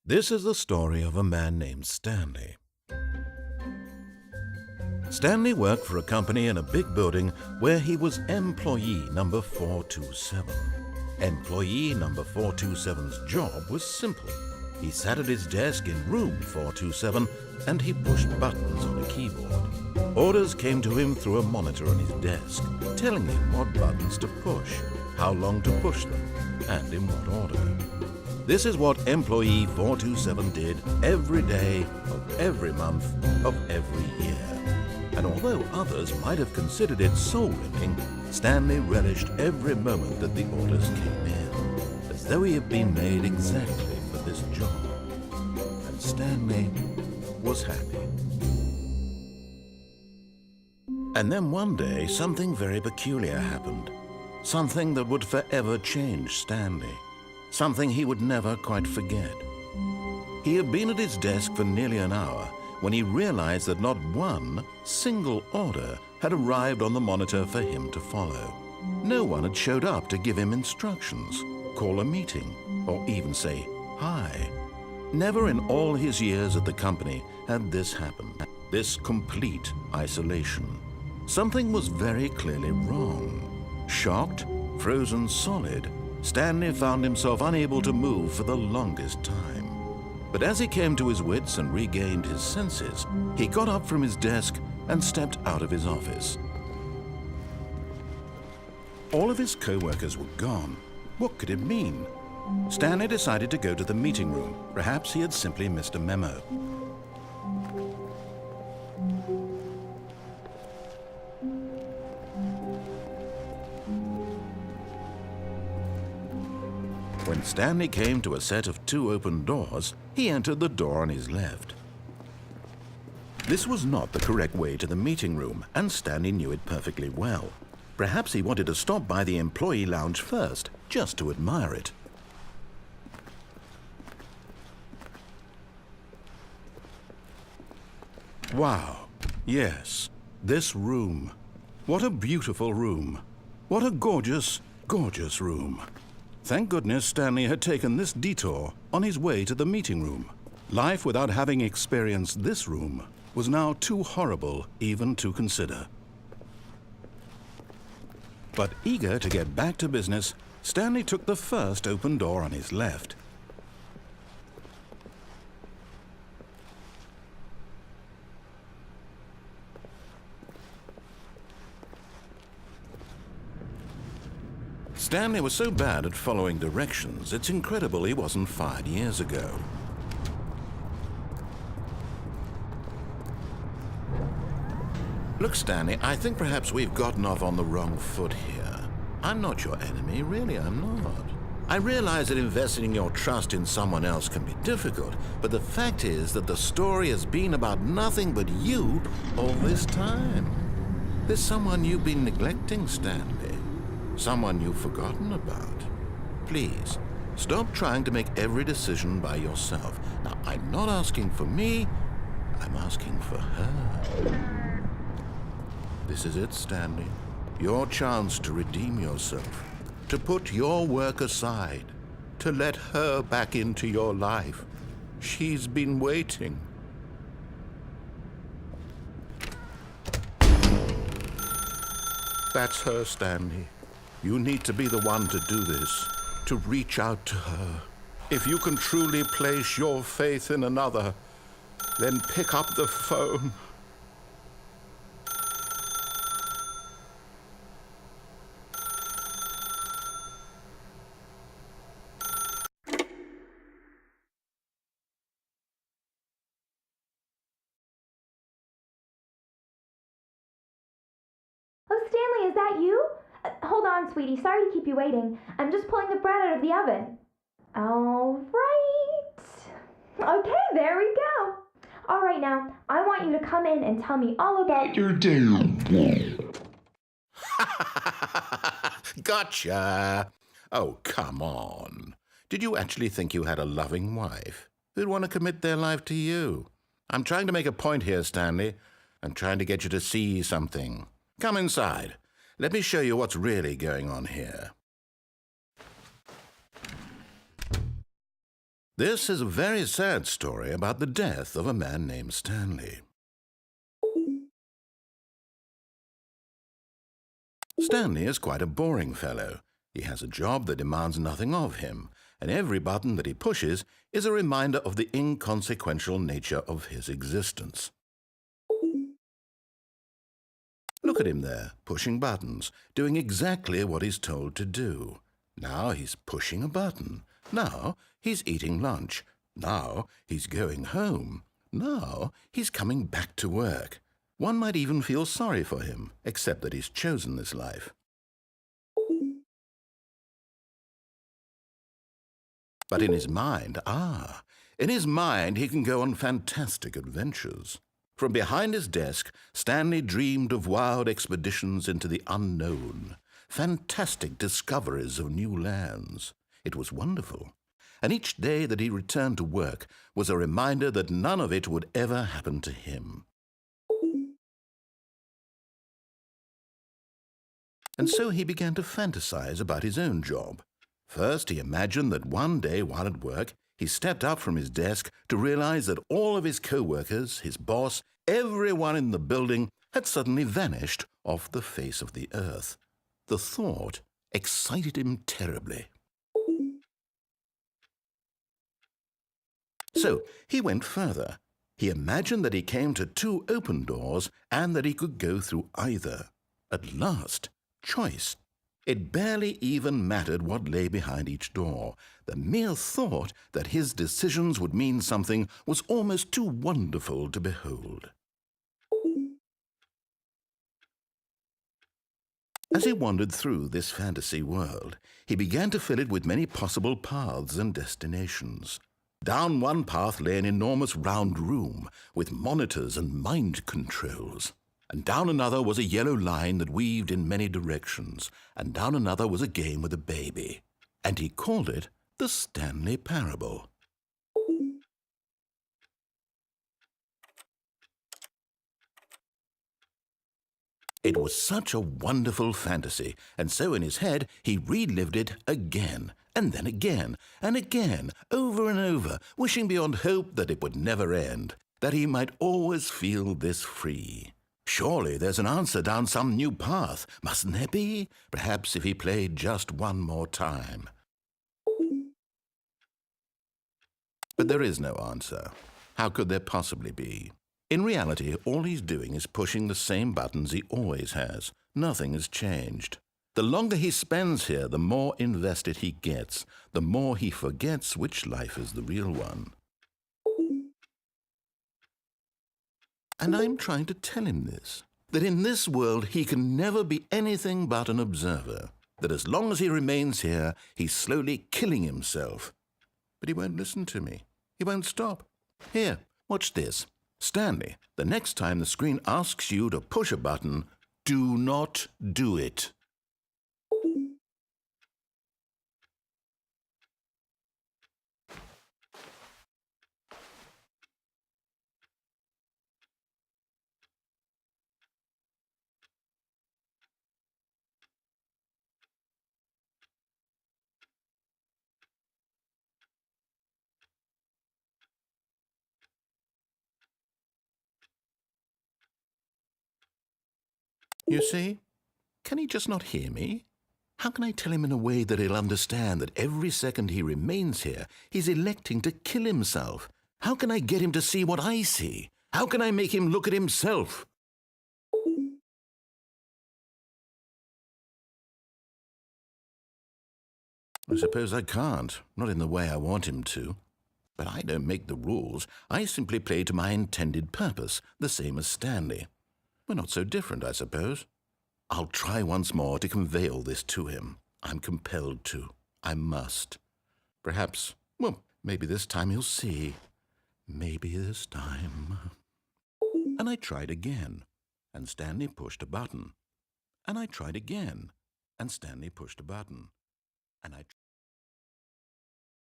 This is the story of a man named Stanley. Stanley worked for a company in a big building where he was employee number 427. Employee number 427's job was simple. He sat at his desk in room 427 and he pushed buttons on a keyboard. Orders came to him through a monitor on his desk, telling him what buttons to push, how long to push them, and in what order. This is what employee 427 did every day of every month of every year. And although others might have considered it soul-winning, Stanley relished every moment that the orders came in, as though he had been made exactly for this job. And Stanley was happy. And then one day, something very peculiar happened. Something that would forever change Stanley. Something he would never quite forget. He had been at his desk for nearly an hour when he realized that not one single order had arrived on the monitor for him to follow. No one had showed up to give him instructions, call a meeting, or even say hi. Never in all his years at the company had this happened, this complete isolation. Something was very clearly wrong. Shocked, frozen solid, Stanley found himself unable to move for the longest time. But as he came to his wits and regained his senses, he got up from his desk and stepped out of his office. All of his co-workers were gone. What could it mean? Stanley decided to go to the meeting room. Perhaps he had simply missed a memo. When Stanley came to a set of 2 open doors, he entered the door on his left. This was not the correct way to the meeting room, and Stanley knew it perfectly well. Perhaps he wanted to stop by the employee lounge first, just to admire it. Wow, yes, this room. What a beautiful room. What a gorgeous, gorgeous room. Thank goodness Stanley had taken this detour on his way to the meeting room. Life without having experienced this room was now too horrible even to consider. But eager to get back to business, Stanley took the first open door on his left. Stanley was so bad at following directions, it's incredible he wasn't fired years ago. Look, Stanley, I think perhaps we've gotten off on the wrong foot here. I'm not your enemy, really, I'm not. I realize that investing your trust in someone else can be difficult, but the fact is that the story has been about nothing but you all this time. There's someone you've been neglecting, Stanley. Someone you've forgotten about. Please, stop trying to make every decision by yourself. Now, I'm not asking for me, I'm asking for her. This is it, Stanley. Your chance to redeem yourself, to put your work aside, to let her back into your life. She's been waiting. That's her, Stanley. You need to be the one to do this, to reach out to her. If you can truly place your faith in another, then pick up the phone. Oh, Stanley, is that you? Hold on, sweetie. Sorry to keep you waiting. I'm just pulling the bread out of the oven. All right. Okay, there we go. All right, now, I want you to come in and tell me all about your damn. Gotcha. Oh, come on. Did you actually think you had a loving wife who'd want to commit their life to you? I'm trying to make a point here, Stanley. I'm trying to get you to see something. Come inside. Let me show you what's really going on here. This is a very sad story about the death of a man named Stanley. Stanley is quite a boring fellow. He has a job that demands nothing of him, and every button that he pushes is a reminder of the inconsequential nature of his existence. Look at him there, pushing buttons, doing exactly what he's told to do. Now he's pushing a button. Now he's eating lunch. Now he's going home. Now he's coming back to work. One might even feel sorry for him, except that he's chosen this life. But in his mind, he can go on fantastic adventures. From behind his desk, Stanley dreamed of wild expeditions into the unknown, fantastic discoveries of new lands. It was wonderful. And each day that he returned to work was a reminder that none of it would ever happen to him. And so he began to fantasize about his own job. First, he imagined that one day while at work, he stepped up from his desk to realize that all of his co-workers, his boss, everyone in the building had suddenly vanished off the face of the earth. The thought excited him terribly. So he went further. He imagined that he came to 2 open doors and that he could go through either. At last, choice. It barely even mattered what lay behind each door. The mere thought that his decisions would mean something was almost too wonderful to behold. As he wandered through this fantasy world, he began to fill it with many possible paths and destinations. Down one path lay an enormous round room with monitors and mind controls. And down another was a yellow line that weaved in many directions, and down another was a game with a baby. And he called it the Stanley Parable. It was such a wonderful fantasy, and so in his head he relived it again, and then again, and again, over and over, wishing beyond hope that it would never end, that he might always feel this free. Surely there's an answer down some new path, mustn't there be? Perhaps if he played just one more time. But there is no answer. How could there possibly be? In reality, all he's doing is pushing the same buttons he always has. Nothing has changed. The longer he spends here, the more invested he gets, the more he forgets which life is the real one. And I'm trying to tell him this, that in this world he can never be anything but an observer, that as long as he remains here, he's slowly killing himself. But he won't listen to me. He won't stop. Here, watch this. Stanley, the next time the screen asks you to push a button, do not do it. You see? Can he just not hear me? How can I tell him in a way that he'll understand that every second he remains here, he's electing to kill himself? How can I get him to see what I see? How can I make him look at himself? I suppose I can't, not in the way I want him to. But I don't make the rules. I simply play to my intended purpose, the same as Stanley. We're not so different, I suppose. I'll try once more to convey all this to him. I'm compelled to. I must. Perhaps, well, maybe this time he'll see. Maybe this time. And I tried again, and Stanley pushed a button. And I tried again, and Stanley pushed a button. And I